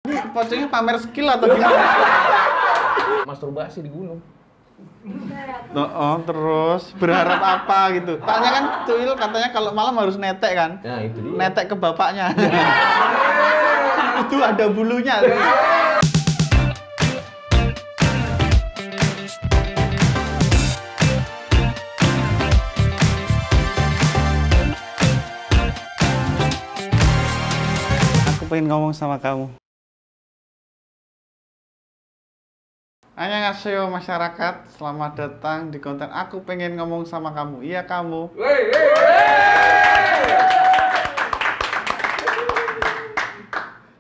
Ini pocongnya pamer skill atau gimana? Masturbasi di gunung. Oh, terus berharap apa gitu? Tanya kan Tuil katanya kalau malam harus netek kan? Nah, itu dia. Netek ke bapaknya. Itu ada bulunya. Aku pengen ngomong sama kamu. Annyeonghaseyo masyarakat, selamat datang di konten Aku Pengen Ngomong Sama Kamu. Iya kamu.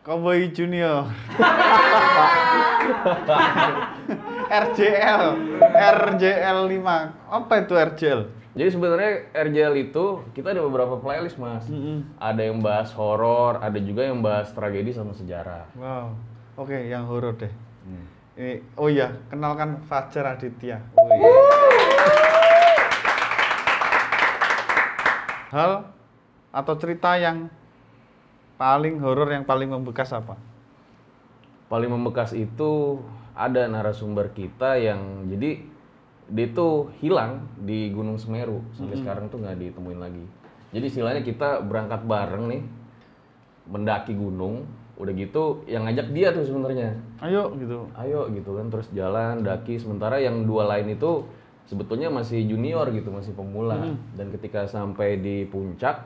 Cowboy Junior. RJL 5. Apa itu RJL? Jadi sebenarnya RJL itu kita ada beberapa playlist, Mas. Ada yang bahas horor, ada juga yang bahas tragedi sama sejarah. Wow. Oke, yang horor deh. Ini, oh iya, kenalkan Fajar Aditya. Hal atau cerita yang paling horor, yang paling membekas apa? Paling membekas itu ada narasumber kita yang jadi dia tuh hilang di Gunung Semeru sampai sekarang tuh nggak ditemuin lagi. Jadi istilahnya kita berangkat bareng nih mendaki gunung, udah gitu yang ngajak dia tuh sebenarnya. Ayo Gitu kan, terus jalan daki, sementara yang dua lain itu sebetulnya masih junior gitu, masih pemula. Dan ketika sampai di puncak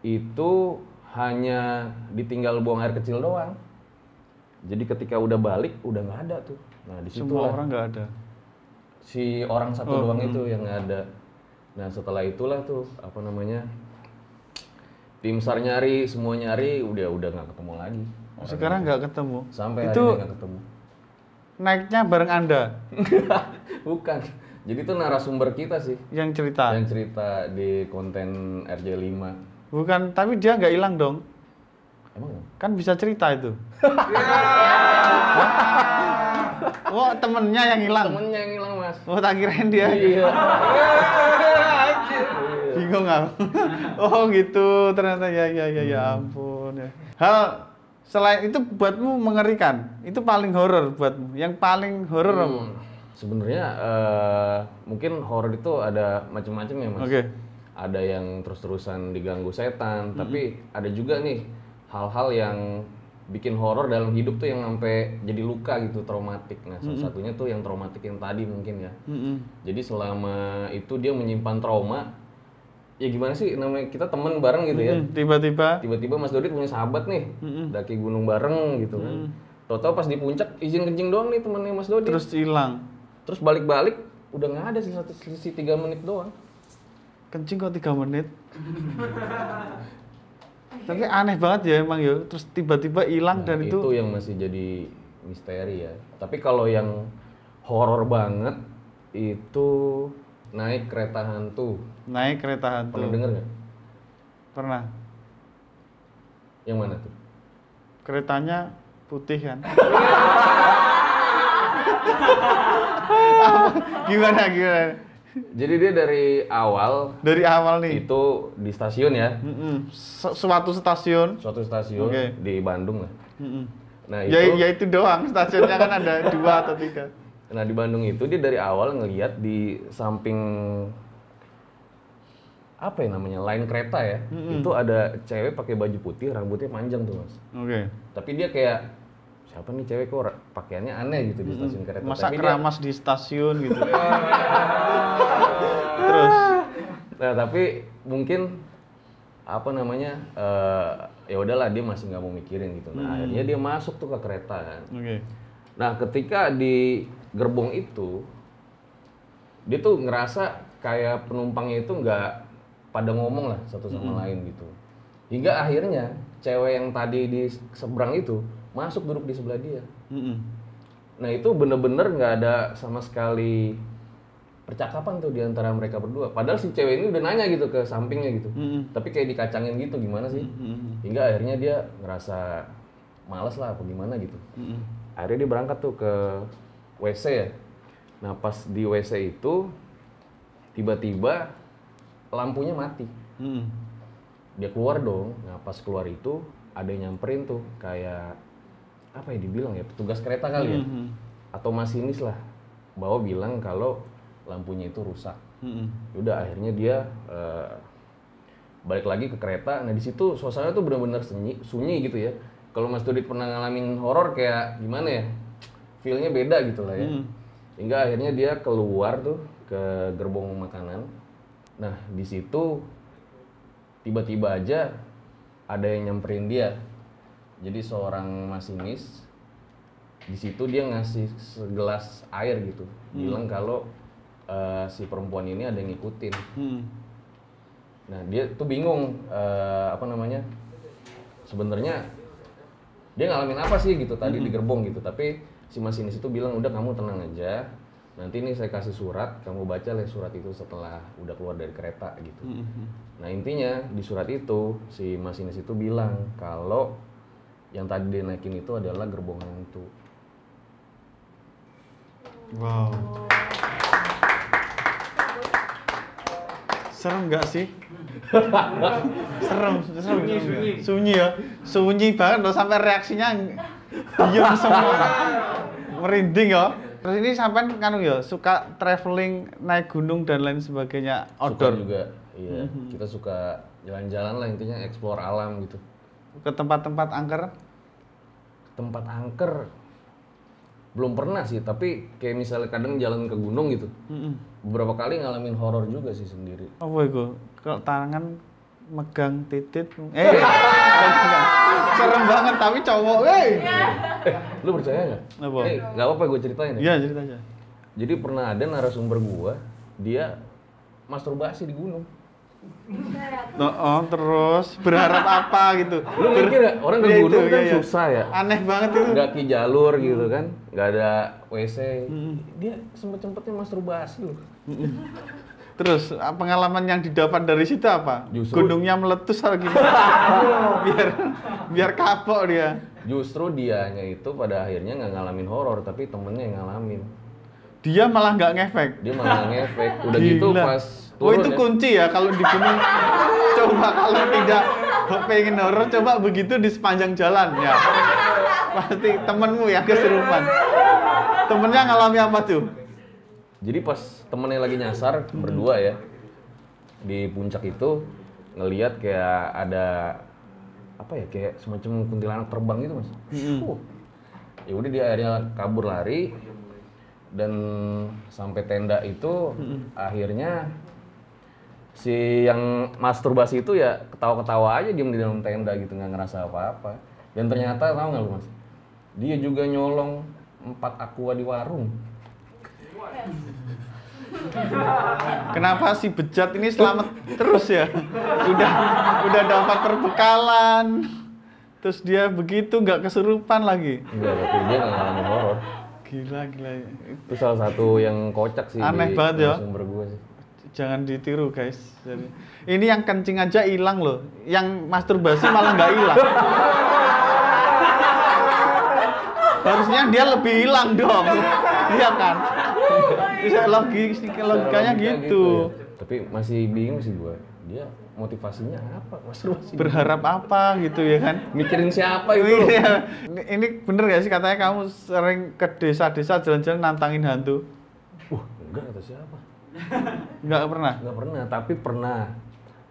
itu hanya ditinggal buang air kecil doang. Jadi ketika udah balik udah nggak ada tuh. Nah di situ semua orang nggak ada. Si orang satu doang itu yang nggak ada. Nah setelah itulah tuh apa namanya, tim SAR nyari, semua nyari, udah nggak ketemu lagi. Sekarang nggak ketemu. Sampai itu hari ini nggak ketemu. Naiknya bareng Anda Bukan. Jadi itu narasumber kita sih yang cerita. yang cerita di konten RJ5. Bukan, tapi dia nggak hilang dong. Emang? Kan bisa cerita itu. Oh, temennya yang hilang. Temennya yang hilang, Mas. Oh, tak kirain dia. Iya. Bingung aku. Oh, gitu. Ternyata ya ampun ya. Hal selain itu buatmu mengerikan. Itu paling horor buatmu. Yang paling horor apa? Sebenarnya mungkin horor itu ada macam-macam ya, Mas. Oke. Ada yang terus-terusan diganggu setan, tapi ada juga nih hal-hal yang bikin horor dalam hidup tuh yang sampai jadi luka gitu, traumatik. Nah, salah satunya tuh yang traumatik yang tadi mungkin ya. Jadi selama itu dia menyimpan trauma. Ya gimana sih, namanya kita temen bareng gitu ya. Tiba-tiba Mas Dodi punya sahabat nih, daki gunung bareng gitu kan. Tahu-tahu pas di puncak izin kencing doang nih temennya Mas Dodi. Terus hilang. Terus balik-balik udah nggak ada sih, selisih 3 menit doang. Kencing kok 3 menit. Tapi aneh banget ya emang ya. Terus tiba-tiba hilang dan itu yang masih jadi misteri ya. Tapi kalau yang horor banget itu naik kereta hantu. naik kereta hantu. Pernah denger nggak? Pernah. Yang mana tuh? Keretanya putih kan? Gimana? Jadi dia dari awal nih. itu di stasiun ya. Suatu stasiun. Suatu stasiun di Bandung lah. Nah Ya itu doang, stasiunnya kan ada 2 atau 3. Nah di Bandung itu dia dari awal ngelihat di samping apa ya namanya, line kereta ya, itu ada cewek pakai baju putih, rambutnya panjang tuh, Mas. Tapi dia kayak siapa nih cewek kok pakaiannya aneh gitu di stasiun kereta. Masa tapi keramas di stasiun gitu. Terus nah tapi mungkin apa namanya, ya udahlah dia masih nggak mau mikirin gitu. Nah akhirnya dia masuk tuh ke kereta kan. Nah ketika di gerbong itu dia tuh ngerasa kayak penumpangnya itu nggak pada ngomong lah satu sama lain gitu. Hingga akhirnya cewek yang tadi di seberang itu masuk duduk di sebelah dia. Nah itu bener-bener nggak ada sama sekali percakapan tuh di antara mereka berdua. Padahal si cewek ini udah nanya gitu ke sampingnya gitu. Tapi kayak dikacangin gitu, gimana sih? Hingga akhirnya dia ngerasa malas lah apa gimana gitu. Akhirnya dia berangkat tuh ke WC ya. Nah pas di WC itu tiba-tiba lampunya mati. Dia keluar dong. Nah pas keluar itu ada yang nyamperin tuh kayak apa ya dibilang ya, petugas kereta kali ya, atau masinis lah, bahwa bilang kalau lampunya itu rusak. Udah akhirnya dia balik lagi ke kereta. Nah di situ suasana tuh benar-benar sunyi gitu ya. Kalau Mas Dudit pernah ngalamin horor kayak gimana ya, feel-nya beda gitu lah ya. Hingga akhirnya dia keluar tuh ke gerbong makanan. Nah di situ tiba-tiba aja ada yang nyamperin dia. Jadi seorang masinis di situ dia ngasih segelas air gitu, bilang kalau si perempuan ini ada yang ngikutin. Nah dia tuh bingung apa namanya, sebenarnya dia ngalamin apa sih gitu tadi di gerbong gitu. Tapi si masinis itu bilang udah kamu tenang aja, nanti ini saya kasih surat, kamu baca lah surat itu setelah udah keluar dari kereta gitu. Nah intinya di surat itu si masinis itu bilang kalau yang tadi dia naikin itu adalah gerbong hantu. Wow. Serem nggak sih? serem. Sunyi ya. Sunyi banget loh, sampai reaksinya diem semua. Merinding ya. Terus ini sampai kan ya suka traveling, naik gunung dan lain sebagainya, outdoor suka juga. Iya, kita suka jalan-jalan lah, intinya explore alam gitu. Ke tempat-tempat angker? Tempat angker belum pernah sih, tapi kayak misalnya kadang jalan ke gunung gitu. Beberapa kali ngalamin horor juga sih sendiri. Apa itu? Kalau tangan megang titit. Serem banget tapi cowok. Lu percaya nggak? Apa? Nggak apa-apa gue ceritain ya. Iya, cerita aja. Jadi pernah ada narasumber gua, dia masturbasi di gunung. Terus berharap apa gitu? Lu mikir ya, orang ke gunung kan susah ya. Aneh banget itu. Nggak ki jalur gitu kan, nggak ada WC. Dia sempet-sempetnya masturbasi loh. Terus pengalaman yang didapat dari situ apa? Justru gunungnya meletus atau gimana? biar kapok dia. Justru dianya itu pada akhirnya nggak ngalamin horor, tapi temennya yang ngalamin. Dia malah nggak ngefek. Dia malah ngefek. Udah Gila. gitu pas turun itu kunci ya kalau di gunung. Coba kalau tidak pengen horor, coba begitu di sepanjang jalan ya. Pasti temenmu yang kesurupan. Temennya ngalami apa tuh? Jadi pas temennya lagi nyasar berdua ya di puncak itu, ngelihat kayak ada apa ya, kayak semacam kuntilanak terbang gitu mas. Ya udah dia akhirnya kabur lari dan sampai tenda itu akhirnya si yang masturbasi itu ya ketawa-ketawa aja diem di dalam tenda gitu, nggak ngerasa apa-apa. Dan ternyata tahu nggak lu mas, dia juga nyolong 4 aqua di warung. Kenapa si bejat ini selamat terus ya? Udah dapat perbekalan, terus dia begitu nggak kesurupan lagi. Enggak, tapi dia nggak ngalamin horor. Gila. Itu salah satu yang kocak sih. Aneh banget ya. Sumber gua sih. Jangan ditiru guys. Jadi, ini yang kencing aja hilang loh, yang masturbasi malah nggak hilang. Harusnya dia lebih hilang dong, iya kan? Bisa logikanya gitu. Ya. Tapi masih bingung sih gua, dia motivasinya apa? Masturbasi. Berharap apa gitu ya kan? Mikirin siapa itu? Ini bener gak sih katanya kamu sering ke desa-desa jalan-jalan nantangin hantu? Enggak, kata siapa? Enggak pernah? Enggak pernah, tapi pernah.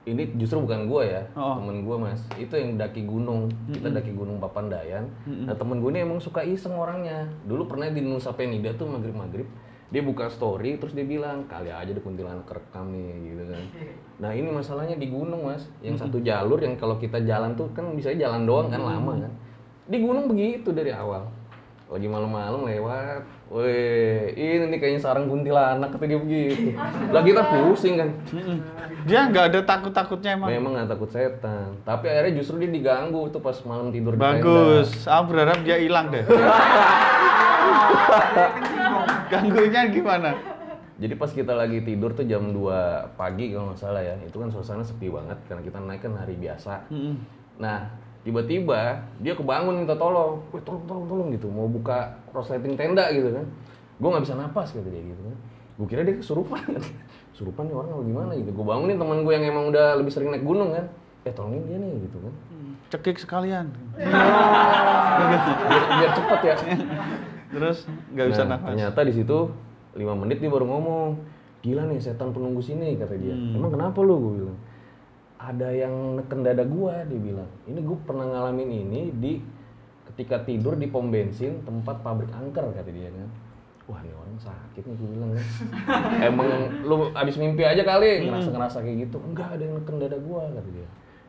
Ini justru bukan gua ya, temen gua mas. Itu yang daki gunung, kita daki gunung Papandayan. Nah temen gua ini emang suka iseng orangnya. Dulu pernah di Nusa Penida tuh maghrib-maghrib, dia buka story terus dia bilang, kali aja ada kuntilanak kerekam nih gitu kan. Nah ini masalahnya di gunung mas, yang satu jalur yang kalau kita jalan tuh kan bisa jalan doang kan lama kan. Di gunung begitu dari awal. Lagi malam-malam lewat, weh, ini nih kayaknya sarang kuntilanak, kata dia begitu. Lah kita pusing kan. Dia nggak ada takut-takutnya emang? Memang nggak takut setan, tapi akhirnya justru dia diganggu tuh pas malam tidur di tenda. Bagus, aku berharap dia hilang deh. Ganggunya gimana? Jadi pas kita lagi tidur tuh jam 2 pagi kalau nggak salah ya, itu kan suasana sepi banget karena kita naik kan hari biasa. Nah, tiba-tiba dia kebangun minta tolong, wih tolong gitu, mau buka resleting tenda gitu kan. Gue nggak bisa napas kata dia gitu kan. Gue kira dia kesurupan kan. Kesurupan nih orang gimana gitu. Gue bangunin teman gue yang emang udah lebih sering naik gunung kan. Tolongin dia nih gitu kan. cekik sekalian. biar cepet ya. Terus nggak bisa nafas. Ternyata di situ 5 menit dia baru ngomong, gila nih setan penunggu sini, kata dia. Emang kenapa lu? Gue bilang, ada yang neken dada gua, dia bilang. Ini gue pernah ngalamin ini ketika tidur di pom bensin tempat pabrik angker, kata dia kan. Wah, ini orang sakit nih, gue bilang kan. Emang lu abis mimpi aja kali ngerasa kayak gitu. Enggak, ada yang neken dada gua, kata dia.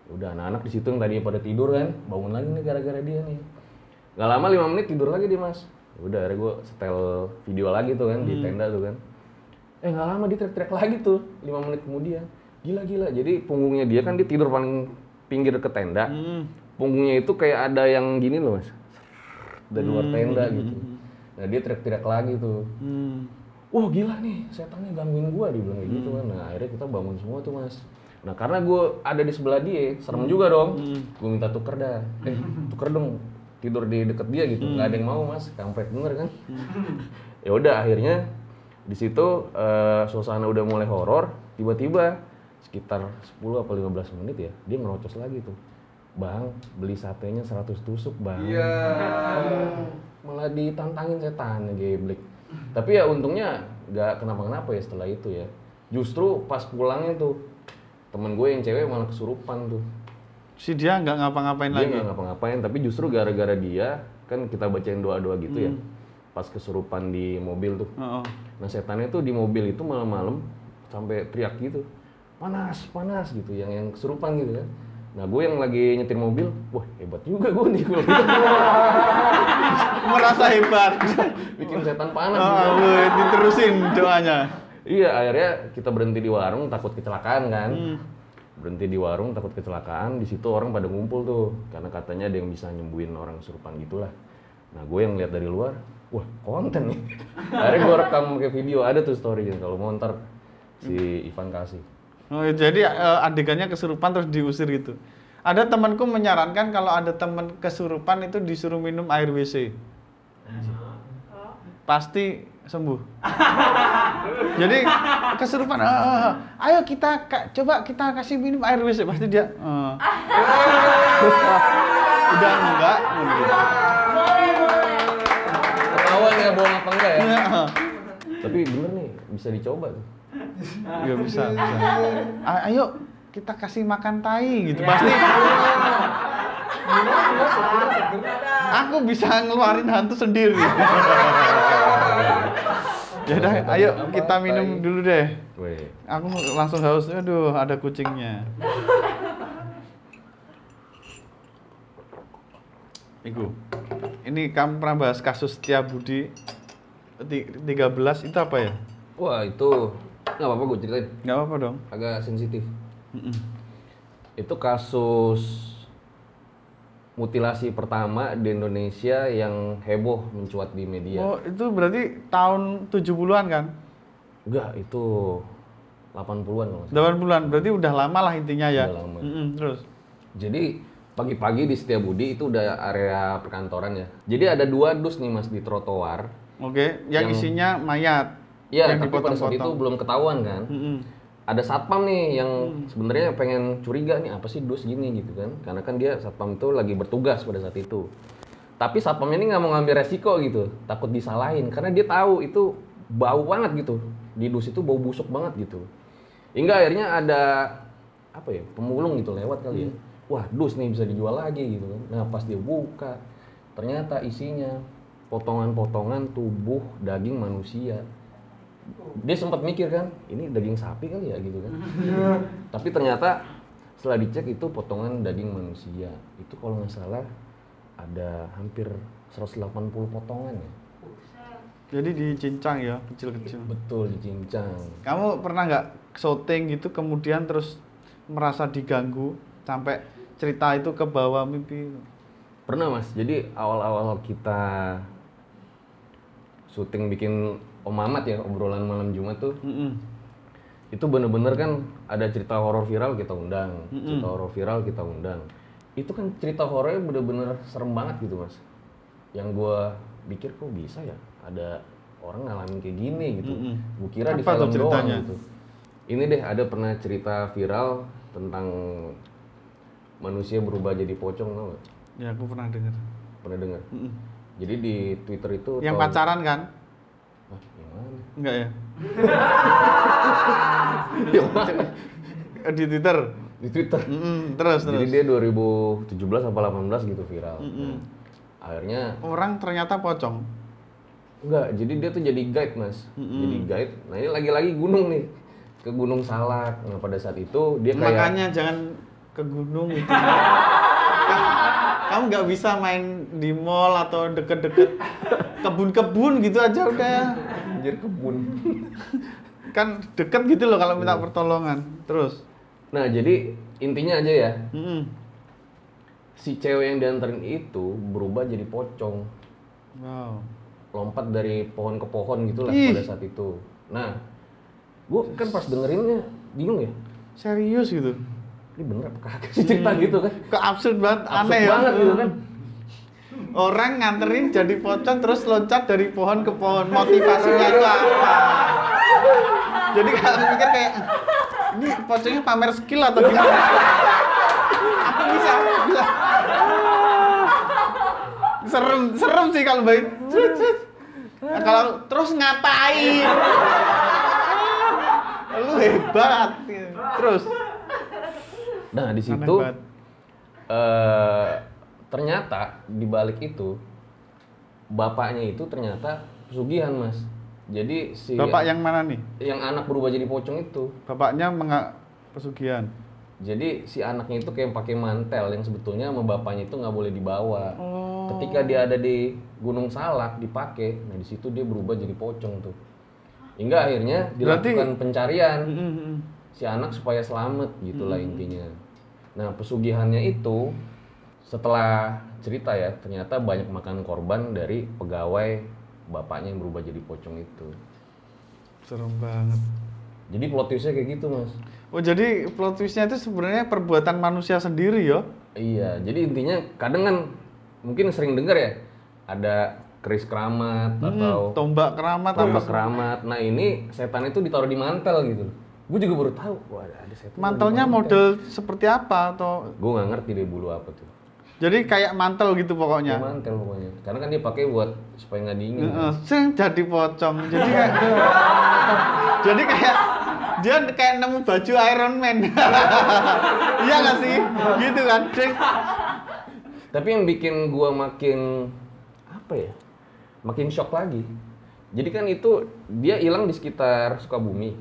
Udah, anak-anak di situ yang tadinya pada tidur kan, bangun lagi nih gara-gara dia nih. Gak lama 5 menit tidur lagi dia, Mas. Udah, akhirnya gue setel video lagi tuh kan di tenda tuh kan. Gak lama dia teriak-teriak lagi tuh 5 menit kemudian. Gila. Jadi punggungnya dia kan, dia tidur paling pinggir ke tenda. Punggungnya itu kayak ada yang gini loh, Mas. Dari luar tenda gitu. Nah, dia teriak-teriak lagi tuh. Wah, gila nih, setannya gangguin gua, dia bilang kayak gitu kan. Nah, akhirnya kita bangun semua tuh, Mas. Nah, karena gue ada di sebelah dia, serem juga dong. Gue minta tuker dah. Tuker dong, tidur di deket dia gitu. Nggak ada yang mau, Mas. Kampret bener kan. Ya udah, akhirnya di situ suasana udah mulai horor. Tiba-tiba sekitar 10 atau 15 menit ya, dia ngerocos lagi tuh. Bang, beli satenya 100 tusuk, Bang. Malah ditantangin setan, geblek. Tapi ya untungnya nggak kenapa-kenapa ya setelah itu ya. Justru pas pulangnya tuh, temen gue yang cewek malah kesurupan tuh. Si dia nggak ngapa-ngapain lagi? Dia nggak ngapa-ngapain, tapi justru gara-gara dia, kan kita bacain doa-doa gitu ya. Pas kesurupan di mobil tuh. Nah, setannya tuh di mobil itu malam-malam sampai teriak gitu. Panas gitu, yang kesurupan gitu kan. Nah, gue yang lagi nyetir mobil, wah hebat juga gue nih. Merasa hebat. Bikin setan panas. Diterusin doanya. Iya, akhirnya kita berhenti di warung takut kecelakaan kan. Berhenti di warung takut kecelakaan, di situ orang pada ngumpul tuh. Karena katanya ada yang bisa nyembuhin orang kesurupan gitulah. Nah, gue yang lihat dari luar, wah konten nih. Akhirnya gue rekam pakai video, ada tuh story kalau mau ntar si Ivan kasih. Oh, jadi adegannya kesurupan terus diusir gitu. Ada temanku menyarankan kalau ada teman kesurupan itu disuruh minum air WC. Pasti sembuh. Jadi kesurupan, ayo coba kita kasih minum air WC, pasti dia. Udah enggak. Ketahuan ya bohong apa enggak ya? Tapi bener nih, bisa dicoba tuh. Ya bisa. Ayo kita kasih makan tai gitu pasti. Aku bisa ngeluarin hantu sendiri. Ya udah, ayo kita minum dulu deh. Aku langsung haus. Aduh, ada kucingnya. Iku. Ini kamu pernah bahas kasus Setiabudi 13 itu apa ya? Wah, itu nggak apa-apa gue ceritain. Nggak apa-apa dong. Agak sensitif. Itu kasus mutilasi pertama di Indonesia yang heboh mencuat di media. Oh, itu berarti tahun 70-an kan? Enggak, itu 80-an kalau nggak 80-an, berarti udah lama lah intinya ya? Udah lama. Terus? Jadi pagi-pagi di Setiabudi itu udah area perkantoran ya. Jadi ada 2 dus nih Mas di trotoar. Oke, yang isinya mayat. Iya, tapi pada saat itu belum ketahuan kan. Ada satpam nih yang sebenarnya pengen curiga nih apa sih dus gini gitu kan. Karena kan dia satpam itu lagi bertugas pada saat itu. Tapi satpamnya ini nggak mau ngambil resiko gitu, takut disalahin karena dia tahu itu bau banget gitu. Di dus itu bau busuk banget gitu. Hingga akhirnya ada apa ya, pemulung gitu lewat kali ya. Wah, dus nih bisa dijual lagi gitu kan. Nah, pas dia buka, ternyata isinya potongan-potongan tubuh daging manusia. Dia sempat mikir kan, ini daging sapi kali ya gitu kan. Tapi ternyata setelah dicek itu potongan daging manusia. Itu kalau nggak salah ada hampir 180 potongan ya. Jadi dicincang ya, kecil-kecil. Betul, dicincang. Kamu pernah nggak syuting gitu kemudian terus merasa diganggu sampai cerita itu ke bawah mimpi? Pernah Mas, jadi awal-awal kita syuting bikin Om Mamat ya, obrolan malam Jumat tuh, itu bener-bener kan ada cerita horor viral kita undang, cerita horor viral kita undang. Itu kan cerita horornya bener-bener serem banget gitu Mas. Yang gue pikir kok bisa ya, ada orang ngalamin kayak gini gitu. Gue kira di film doang gitu. Ini deh ada pernah cerita viral tentang manusia berubah jadi pocong, tau nggak? Ya aku pernah dengar. Pernah dengar? Jadi di Twitter itu yang pacaran kan? Yang mana? Enggak ya? Yang mana? Di Twitter. Di Twitter. Terus. Jadi dia 2017 apa 18 gitu viral. Akhirnya orang ternyata pocong. Enggak, jadi dia tuh jadi guide, Mas. Jadi guide. Nah, ini lagi-lagi gunung nih. Ke Gunung Salak. Nah, pada saat itu dia kayak makanya jangan ke gunung itu. Kamu nggak bisa main di mall atau deket-deket kebun-kebun gitu aja udah. anjir kebun. Kan deket gitu loh kalau minta pertolongan. Terus. Nah, jadi intinya aja ya. Si cewek yang dianterin itu berubah jadi pocong. Wow. Lompat dari pohon ke pohon gitulah pada saat itu. Nah, gue kan pas dengerinnya bingung ya. Serius gitu? Ini bener apa kagak sih cerita gitu kan? Kok absurd banget, Absurd aneh banget ya? gitu kan? Orang nganterin jadi pocong terus loncat dari pohon ke pohon. Motivasinya itu apa? Jadi kamu mikir kayak, ini pocongnya pamer skill atau gimana? Aku bisa. Serem sih kalau baik. Nah, kalau terus ngapain? Lu hebat. Terus. Nah di situ ternyata di balik itu bapaknya itu ternyata pesugihan, Mas. Jadi si bapak yang mana nih? Yang anak berubah jadi pocong itu. Bapaknya pesugihan. Jadi si anaknya itu kayak pakai mantel yang sebetulnya sama bapaknya itu nggak boleh dibawa. Ketika dia ada di Gunung Salak dipakai, nah di situ dia berubah jadi pocong tuh. Hingga akhirnya dilakukan pencarian si anak supaya selamat gitulah intinya. Nah pesugihannya itu setelah cerita ya ternyata banyak makan korban dari pegawai bapaknya yang berubah jadi pocong itu. Serem banget. Jadi plot twistnya kayak gitu, Mas. Oh jadi plot twistnya itu sebenarnya perbuatan manusia sendiri ya? Iya, jadi intinya kadang kan mungkin sering dengar ya ada keris keramat atau tombak keramat. Nah ini setan itu ditaruh di mantel gitu. Gue juga baru tahu, wah ada setan. Mantelnya model seperti apa atau? Gue nggak ngerti deh bulu apa tuh. Jadi kayak mantel gitu pokoknya. Kayak mantel pokoknya. Karena kan dia pakai buat supaya nggak dingin. Sing jadi pocong. Jadi kayak jadi kayak dia kayak nemu baju Iron Man. Iya nggak sih? Gitu kan. Tapi yang bikin gua makin apa ya? Makin shock lagi. Jadi kan itu dia hilang di sekitar Sukabumi.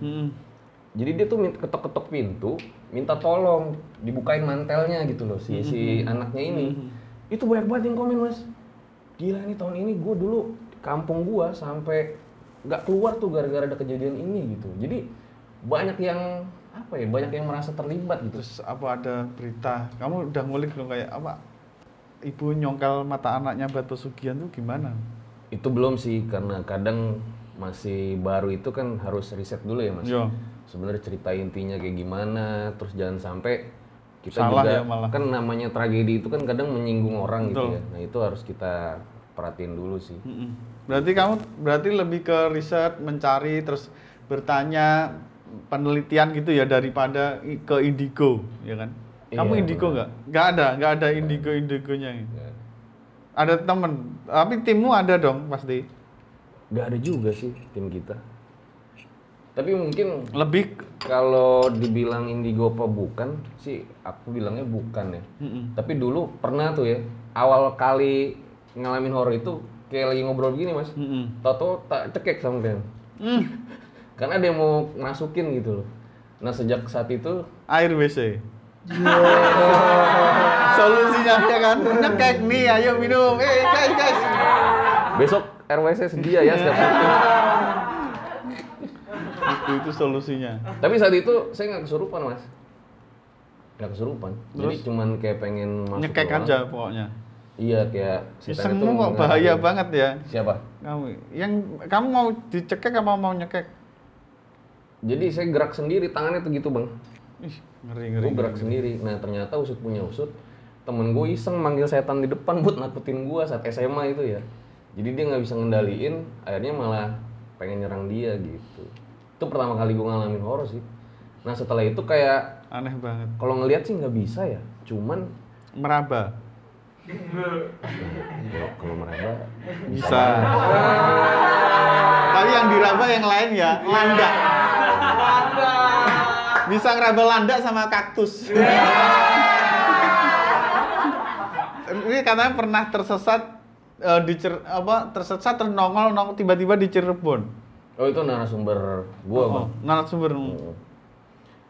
Jadi dia tuh ketok-ketok pintu, minta tolong dibukain mantelnya gitu loh si anaknya ini. Itu banyak banget yang komen, Mas. Gila nih tahun ini gua dulu kampung gua sampai nggak keluar tuh gara-gara ada kejadian ini gitu. Jadi banyak yang apa ya? Banyak yang merasa terlibat gitu. Terus apa ada berita? Kamu udah ngulik dong kayak apa? Ibu nyongkel mata anaknya buat pesugihan tuh gimana? Itu belum sih karena kadang masih baru itu kan harus riset dulu ya, Mas. Yo. Sebenarnya cerita intinya kayak gimana, terus jangan sampai kita salah juga ya malah. Kan namanya tragedi itu kan kadang menyinggung orang. Betul. Gitu ya. Nah, itu harus kita perhatiin dulu sih. Berarti kamu lebih ke riset, mencari terus bertanya penelitian gitu ya daripada ke indigo, ya kan? Kamu Iya, indigo nggak? Nggak ada indigonya. Ya. Ada temen, tapi timmu ada dong pasti. Nggak ada juga sih tim kita. Tapi mungkin Lebih kalau dibilang indigo apa bukan sih, aku bilangnya bukan ya. Tapi dulu pernah tuh ya, awal kali ngalamin horor itu kayak lagi ngobrol begini, Mas. Tau-tau tak cekek sama dia. Karena dia mau masukin gitu loh. Nah sejak saat itu air WC. Solusinya ya kan, nyekek nih, ayo minum. Guys. Besok RWC sedia ya setiap Sabtu. Itu solusinya. Tapi saat itu saya nggak kesurupan, Mas. Nggak kesurupan. Jadi cuman kayak pengen masuk nyekek doang. aja pokoknya. Iya kayak setan itu Isengmu kok bahaya banget ya. Siapa? Kamu mau dicekek apa mau nyekek? Jadi saya gerak sendiri, tangannya tuh gitu, Bang. Ih, ngeri. Gue gerak sendiri. Nah ternyata usut punya usut. Temen gue iseng manggil setan di depan buat nakutin gue saat SMA itu ya. Jadi dia nggak bisa ngendaliin, akhirnya malah pengen nyerang dia gitu. Itu pertama kali gue ngalamin horor sih. Nah setelah itu kayak aneh banget. kalau ngelihat sih nggak bisa ya. cuman meraba. Kalau meraba bisa. Tapi yang diraba yang lain ya, landak. Bisa ngeraba landak sama kaktus. Ini katanya pernah tersesat tersesat terus nongol tiba-tiba di Cirebon. Oh, itu narasumber gua, Bang. Narasumber.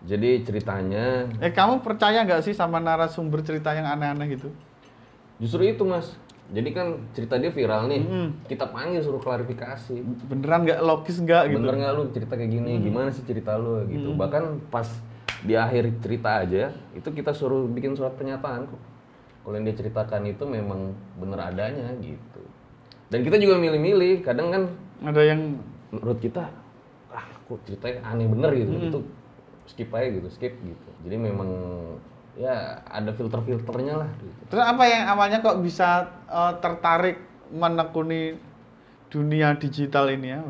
Jadi ceritanya kamu percaya nggak sih sama narasumber cerita yang aneh-aneh gitu? Justru itu, Mas. Jadi kan cerita dia viral nih. Kita panggil suruh klarifikasi. Beneran nggak logis nggak gitu? Bener nggak lu cerita kayak gini? Gimana sih cerita lu gitu? Bahkan pas di akhir cerita aja itu kita suruh bikin surat pernyataan kok. Kalau yang dia ceritakan itu memang bener adanya gitu. Dan kita juga milih-milih. Kadang kan ada yang menurut kita, kok ceritanya aneh bener gitu. Itu skip aja gitu, skip gitu. Jadi memang ya ada filter-filternya lah gitu. Terus apa yang awalnya kok bisa tertarik menekuni dunia digital ini ya?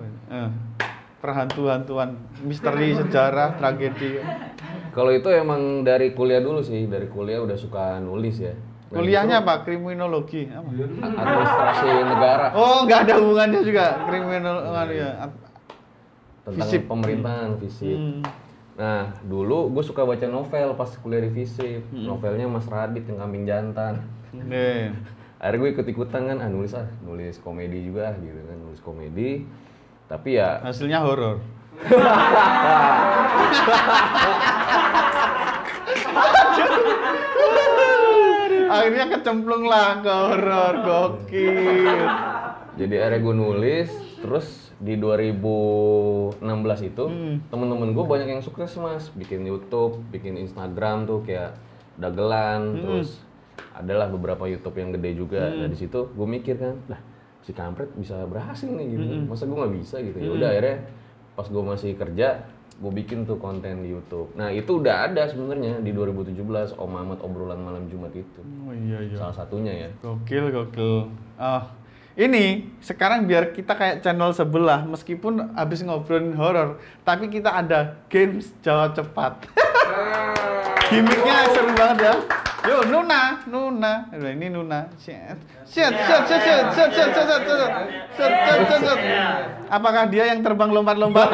Perhantu-hantuan, misteri, sejarah, tragedi. Kalau itu emang dari kuliah dulu sih, dari kuliah udah suka nulis ya. Nah, kuliahnya apa? Kriminologi? Apa? Administrasi negara. Oh, nggak ada hubungannya juga kriminologi ya. Tentang pemerintahan, FISIP. Nah, dulu gue suka baca novel pas kuliah di FISIP. Novelnya Mas Radit yang Kambing Jantan. Akhirnya gue ikut-ikutan kan, nulis komedi juga gitu kan, nulis komedi. Tapi ya hasilnya horor. Akhirnya kecemplung lah ke horor, gokil. Jadi akhirnya gue nulis, terus di 2016 itu temen-temen gue banyak yang sukses, Mas, bikin YouTube, bikin Instagram tuh kayak dagelan, terus adalah beberapa YouTube yang gede juga. Nah di situ gue mikir kan, lah si kampret bisa berhasil nih gitu, masa gue nggak bisa gitu. Ya udah akhirnya pas gue masih kerja, gue bikin tuh konten di YouTube. Nah itu udah ada sebenarnya di 2017 Om Mamat obrolan malam Jumat itu. Oh iya. Salah satunya ya. Gokil. Ini sekarang biar kita kayak channel sebelah, meskipun habis ngobrolin horor, tapi kita ada games jawab cepat. Gimiknya seru banget ya. Yo, Nuna. Ini Nuna. Set. Apakah dia yang terbang lompat-lompat?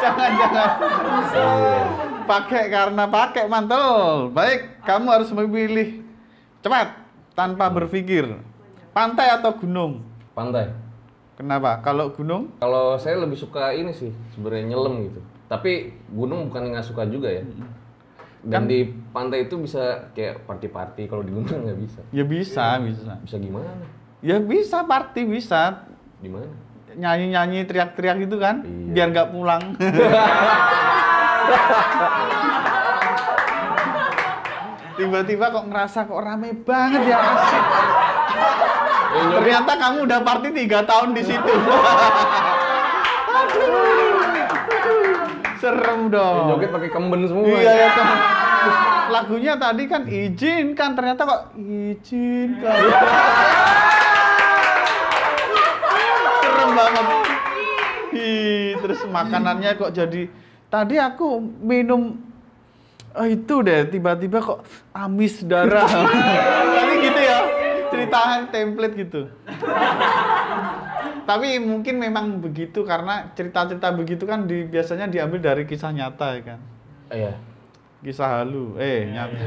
Jangan. Pakai mantel. Baik, kamu harus memilih cepat tanpa berpikir. Pantai atau gunung? Pantai. Kenapa? Kalau gunung? Kalau saya lebih suka ini sih, sebenarnya nyelam gitu. Tapi gunung bukan nggak suka juga ya. Dan di pantai itu bisa kayak party-party, kalau di gunung nggak bisa. Ya bisa. Bisa gimana? Ya bisa, party bisa. Di mana? Nyanyi-nyanyi, teriak-teriak gitu kan, biar nggak pulang. Tiba-tiba kok ngerasa kok rame banget ya, asik. Ternyata kamu udah party 3 tahun di situ. Serem dong. Joget pakai kemben semua. Iya. Terus lagunya tadi kan izinkan, ternyata kok izinkan. Serem banget. Terus makanannya kok jadi, tadi aku minum itu deh, tiba-tiba kok amis darah. Tadi gitu ya, cerita template gitu. Tapi mungkin memang begitu karena cerita-cerita begitu kan biasanya diambil dari kisah nyata ya kan. Iya. Kisah halu, nyata.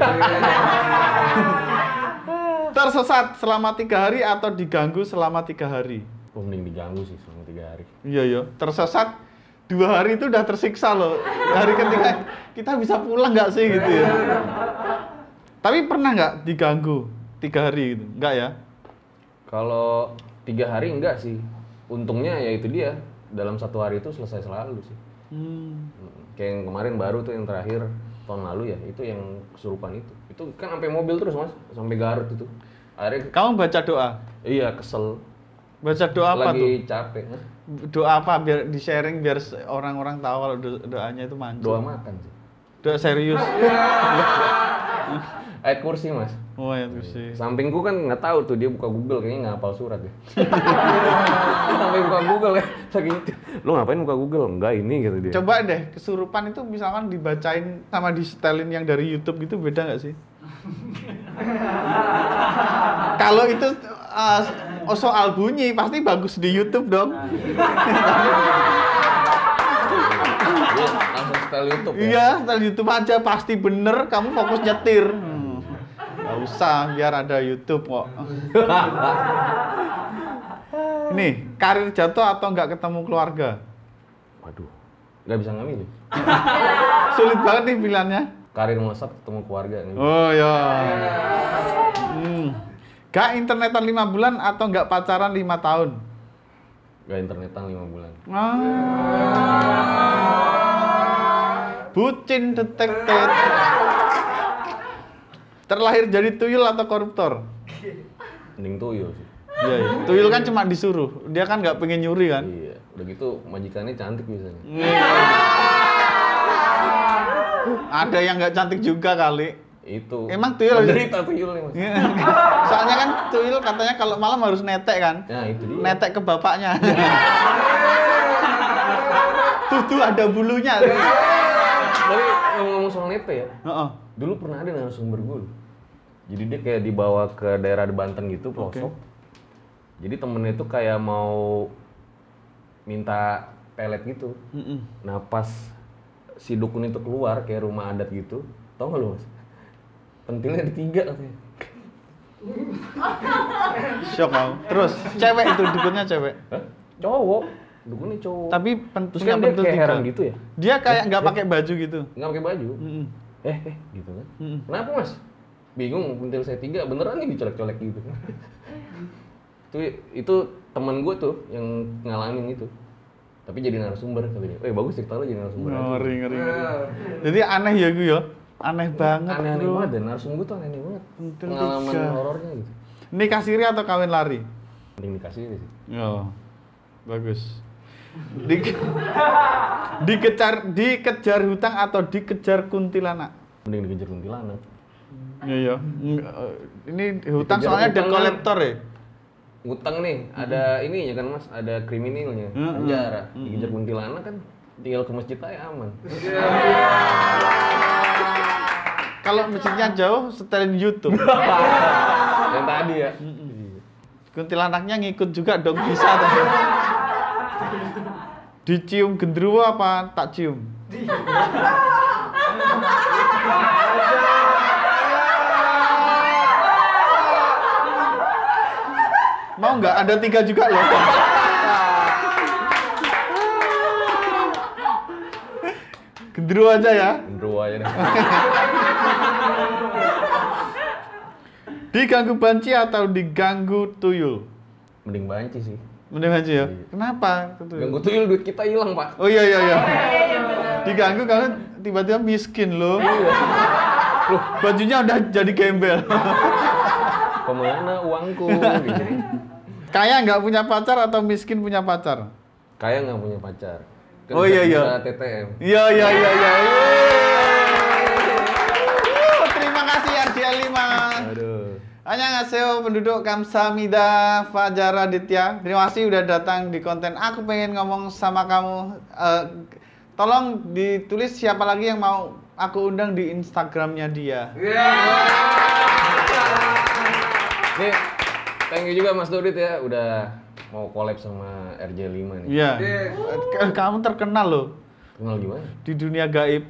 Tersesat selama 3 hari atau diganggu selama 3 hari? Mending diganggu sih selama 3 hari. Iya. Tersesat 2 hari itu udah tersiksa loh. Hari ketiga kita bisa pulang nggak sih gitu ya? Tapi pernah nggak diganggu 3 hari gitu? Enggak ya? Kalau 3 hari enggak sih. Untungnya ya itu dia, dalam 1 hari itu selesai selalu sih. Kayak yang kemarin baru tuh yang terakhir tahun lalu ya, itu yang kesurupan itu. Itu kan sampai mobil terus, Mas, sampai Garut itu. Akhirnya kamu baca doa? Iya, kesel. Baca doa apa tuh? Lagi capek. Doa apa biar di-sharing biar orang-orang tahu kalau doanya itu manjur. Doa makan sih. Doa serius. Ayat kursi, Mas. Oh, ayat kursi. Sampingku kan nggak tahu tuh, dia buka Google kayaknya nggak hafal surat ya. Sampai buka Google ya, saking Lu ngapain buka Google? Enggak ini gitu dia. Coba deh, kesurupan itu misalkan dibacain sama di setelin yang dari YouTube gitu beda nggak sih? Kalau itu soal bunyi pasti bagus di YouTube dong. Dia langsung setel YouTube ya? Iya, setel YouTube aja pasti bener, kamu fokus nyetir. Nggak usah, biar ada YouTube kok. Nih, karir jatuh atau nggak ketemu keluarga? Waduh, nggak bisa ngambil. Sulit banget nih pilihannya. Karir melesat ketemu keluarga nih. Oh ya. Gak internetan 5 bulan atau nggak pacaran 5 tahun? Gak internetan 5 bulan. Bucin detektif. Terlahir jadi tuyul atau koruptor? Mending tuyul sih. Iya, iya. Tuyul kan cuma disuruh, dia kan nggak pengen nyuri kan? Iya, udah gitu majikannya cantik biasanya. Ada yang nggak cantik juga kali. Itu. Emang tuyul? Menderita tuyul nih mas. Soalnya kan tuyul katanya kalau malam harus netek kan? Nah itu dia. Netek ke bapaknya. Tuh ada bulunya. Tapi ngomong soal nete ya. Dulu pernah ada narasumber gue. Jadi dia kayak dibawa ke daerah di Banten gitu, pelosok. Jadi temennya itu kayak mau minta pelet gitu. Nah pas si dukun itu keluar kayak rumah adat gitu, tau gak lu mas? Pentilnya ada 3 katanya. Shock aku. Terus cewek itu dukunnya cewek? Hah? Cowok. Dukunnya cowok. Tapi terus kan dia kayak heran gitu ya? Dia kayak nggak pakai baju gitu. Nggak pakai baju. Gitu kan? Kenapa mas? Bingung, pentil saya 3 beneran nih dicolek-colek gitu. Itu teman gue tuh yang ngalamin itu. Tapi jadi narasumber katanya. Bagus cerita lo jadi narasumber. Ngeri. Jadi aneh ya gue ya. Aneh banget. Aneh banget dan narasumber tuh aneh banget. Pengalaman horornya gitu. Nikah siri atau kawin lari? Mending nikah siri sih. Oh, bagus. Dikejar hutang atau dikejar kuntilanak? Mending dikejar kuntilanak. Iya. Ini hutang soalnya ada kolektor ya. Utang nih, ada ininya kan mas, ada kriminalnya, penjara. Dikejar kuntilanak kan, tinggal ke masjid aja aman. Kalau masjidnya jauh, setelin YouTube. Yang tadi ya. Kuntilanaknya ngikut juga dong, bisa tuh. Dicium gendruwo apa tak cium? Mau nggak? Ada 3 juga loh. Gendruwo aja ya. Gendruwo aja deh. Diganggu banci atau diganggu tuyul? Mending banci sih. Mending banci ya? Kenapa? Ganggu tuyul duit kita hilang pak. Oh iya. Diganggu kamu tiba-tiba miskin loh. Loh, bajunya udah jadi gembel. Kemana uangku? Gitu. Kaya nggak punya pacar atau miskin punya pacar? Kaya nggak punya pacar. Kan iya. Bisa TTM. Iya. Terima kasih RJL 5. Aduh. Annyeonghaseyo penduduk Kamsahamnida Fajar Aditya. Terima kasih udah datang di konten Aku Pengen Ngomong Sama Kamu. Tolong ditulis siapa lagi yang mau aku undang di Instagramnya dia. Nih, thank you juga Mas Dodit ya udah mau collab sama RJ5 nih. Iya. Kamu terkenal loh. Kenal gimana? Di dunia gaib.